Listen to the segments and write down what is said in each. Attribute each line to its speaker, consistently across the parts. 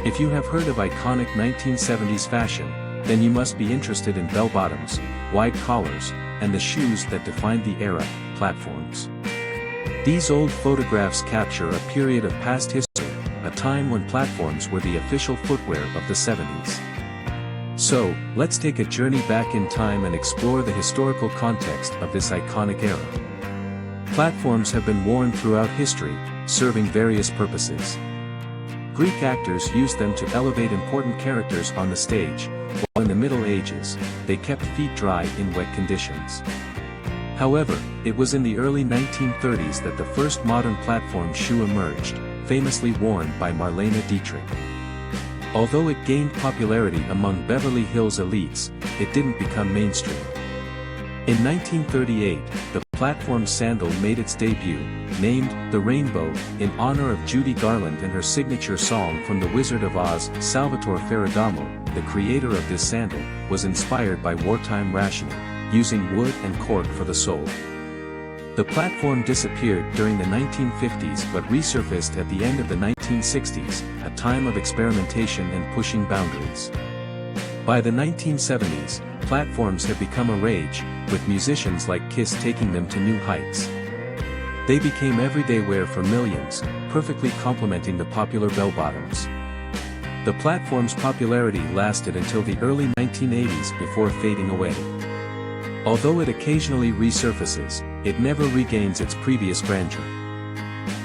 Speaker 1: If you have heard of iconic 1970s fashion, then you must be interested in bell-bottoms, wide collars, and the shoes that defined the era, platforms. These old photographs capture a period of past history, a time when platforms were the official footwear of the 70s. So, let's take a journey back in time and explore the historical context of this iconic era. Platforms have been worn throughout history, serving various purposes. Greek actors used them to elevate important characters on the stage, while in the Middle Ages, they kept feet dry in wet conditions. However, it was in the early 1930s that the first modern platform shoe emerged, famously worn by Marlene Dietrich. Although it gained popularity among Beverly Hills elites, it didn't become mainstream. In 1938, the platform sandal made its debut, named the Rainbow, in honor of Judy Garland and her signature song from The Wizard of Oz. Salvatore Ferragamo, the creator of this sandal, was inspired by wartime rationing, using wood and cork for the sole. The platform disappeared during the 1950s but resurfaced at the end of the 1960s, a time of experimentation and pushing boundaries. By the 1970s, platforms have become a rage, with musicians like Kiss taking them to new heights. They became everyday wear for millions, perfectly complementing the popular bell-bottoms. The platform's popularity lasted until the early 1980s before fading away. Although it occasionally resurfaces, it never regains its previous grandeur.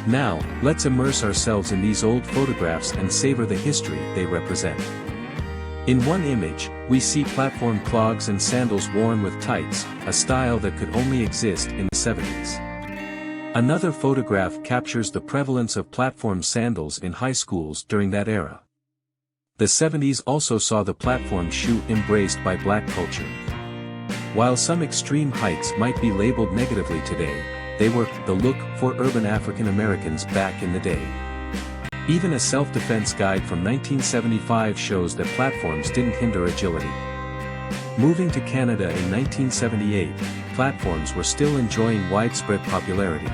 Speaker 1: Now, let's immerse ourselves in these old photographs and savor the history they represent. In one image, we see platform clogs and sandals worn with tights, a style that could only exist in the 70s. Another photograph captures the prevalence of platform sandals in high schools during that era. The 70s also saw the platform shoe embraced by black culture. While some extreme heights might be labeled negatively today, they were the look for urban African Americans back in the day. Even a self-defense guide from 1975 shows that platforms didn't hinder agility. Moving to Canada in 1978, platforms were still enjoying widespread popularity.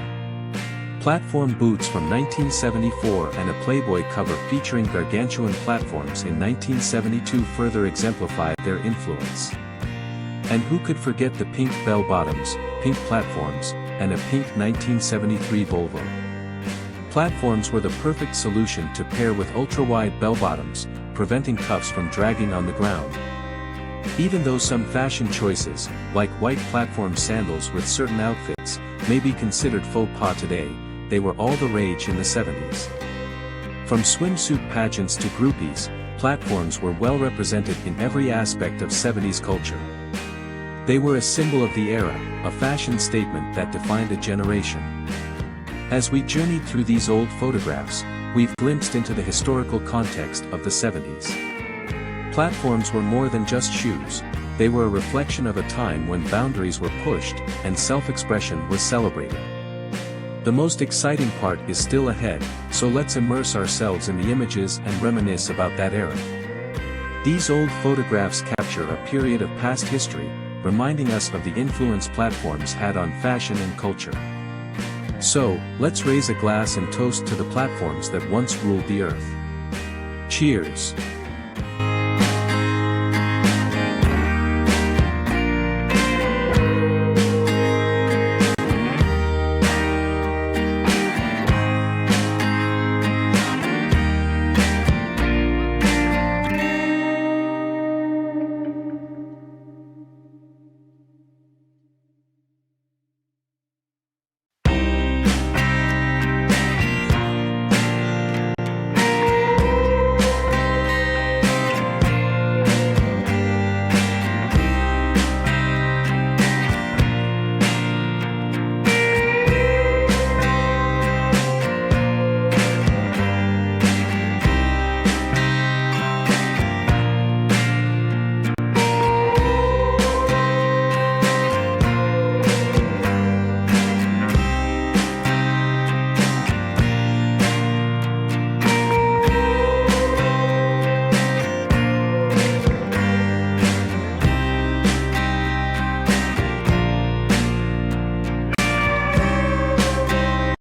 Speaker 1: Platform boots from 1974 and a Playboy cover featuring gargantuan platforms in 1972 further exemplified their influence. And who could forget the pink bell-bottoms, pink platforms, and a pink 1973 Volvo? Platforms were the perfect solution to pair with ultra-wide bell-bottoms, preventing cuffs from dragging on the ground. Even though some fashion choices, like white platform sandals with certain outfits, may be considered faux pas today, they were all the rage in the 70s. From swimsuit pageants to groupies, platforms were well represented in every aspect of 70s culture. They were a symbol of the era, a fashion statement that defined a generation. As we journeyed through these old photographs, we've glimpsed into the historical context of the 70s. Platforms were more than just shoes, they were a reflection of a time when boundaries were pushed, and self-expression was celebrated. The most exciting part is still ahead, so let's immerse ourselves in the images and reminisce about that era. These old photographs capture a period of past history, reminding us of the influence platforms had on fashion and culture. So, let's raise a glass and toast to the platforms that once ruled the earth. Cheers!